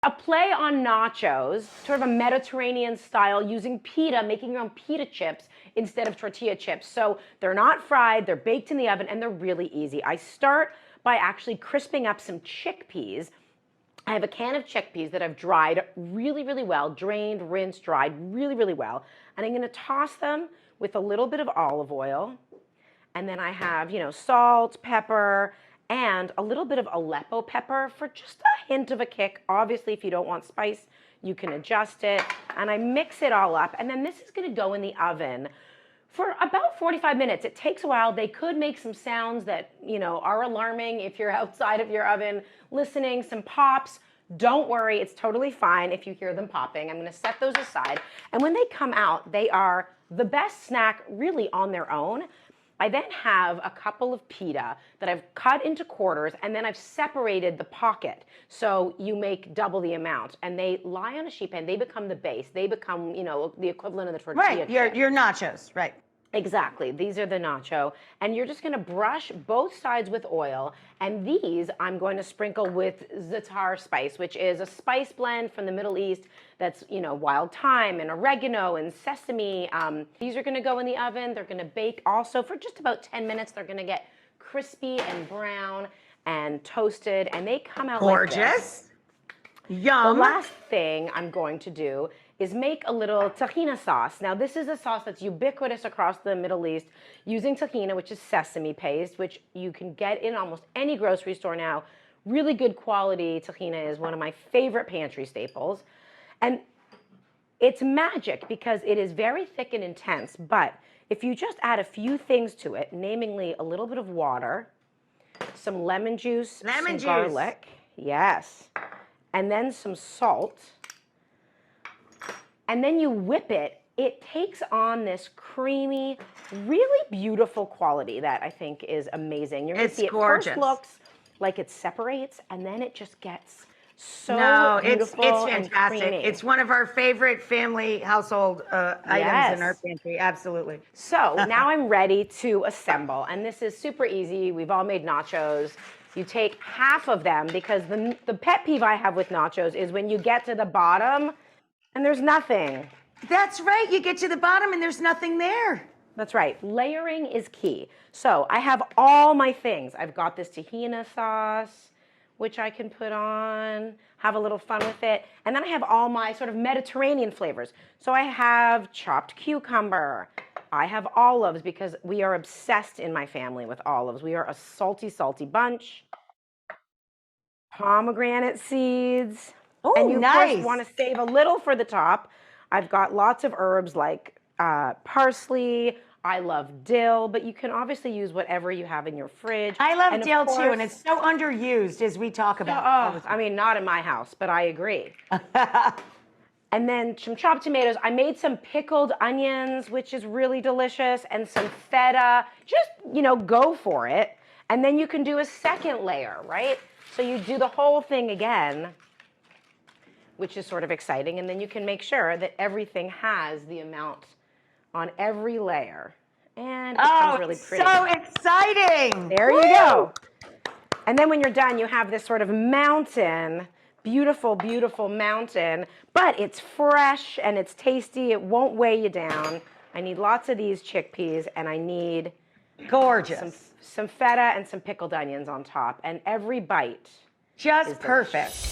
A play on nachos, sort of a Mediterranean style, using pita, making your own pita chips instead of tortilla chips. So they're not fried, they're baked in the oven, and they're really easy. I start by actually crisping up some chickpeas. I have a can of chickpeas that I've dried really, really well, drained, rinsed, dried really, really well. And I'm gonna toss them with a little bit of olive oil. And then I have, salt, pepper, and a little bit of Aleppo pepper for just a hint of a kick. Obviously, if you don't want spice, you can adjust it. And I mix it all up. And then this is gonna go in the oven for about 45 minutes. It takes a while. They could make some sounds that, are alarming if you're outside of your oven listening, some pops. Don't worry, it's totally fine if you hear them popping. I'm gonna set those aside. And when they come out, they are the best snack really on their own. I then have a couple of pita that I've cut into quarters, and then I've separated the pocket. So you make double the amount, and they lie on a sheet pan. They become the base. They become, the equivalent of the tortilla chip. Right, your nachos, right. Exactly. These are the nacho. And you're just going to brush both sides with oil. And these I'm going to sprinkle with za'atar spice, which is a spice blend from the Middle East that's, wild thyme and oregano and sesame. These are going to go in the oven. They're going to bake also for just about 10 minutes. They're going to get crispy and brown and toasted. And they come out gorgeous. Like this. Yum. The last thing I'm going to do is make a little tahini sauce. Now, this is a sauce that's ubiquitous across the Middle East using tahini, which is sesame paste, which you can get in almost any grocery store now. Really good quality tahini is one of my favorite pantry staples. And it's magic because it is very thick and intense, but if you just add a few things to it, namely a little bit of water, some lemon juice, garlic, yes, and then some salt, and then you whip it, it takes on this creamy, really beautiful quality that I think is amazing. You're gonna see it gorgeous. First looks like it separates, and then it just gets so beautiful. It's fantastic. And creamy. It's one of our favorite family household items in our pantry, absolutely. So now I'm ready to assemble, and this is super easy. We've all made nachos. You take half of them, because the pet peeve I have with nachos is when you get to the bottom and there's nothing. That's right, you get to the bottom and there's nothing there. That's right, layering is key. So I have all my things. I've got this tahini sauce, which I can put on, have a little fun with it. And then I have all my sort of Mediterranean flavors. So I have chopped cucumber. I have olives, because we are obsessed in my family with olives. We are a salty, salty bunch. Pomegranate seeds. Oh, and you nice. Of course want to save a little for the top. I've got lots of herbs like parsley. I love dill, but you can obviously use whatever you have in your fridge. I love dill too, and it's so underused, as we talk about. I mean, not in my house, but I agree. And then some chopped tomatoes. I made some pickled onions, which is really delicious, and some feta. Just, go for it. And then you can do a second layer, right? So you do the whole thing again, which is sort of exciting. And then you can make sure that everything has the amount on every layer. And it becomes really pretty. So exciting. There you go. And then when you're done, you have this sort of mountain, beautiful, beautiful mountain, but it's fresh and it's tasty. It won't weigh you down. I need lots of these chickpeas, and I need gorgeous some feta and some pickled onions on top. And every bite just perfect.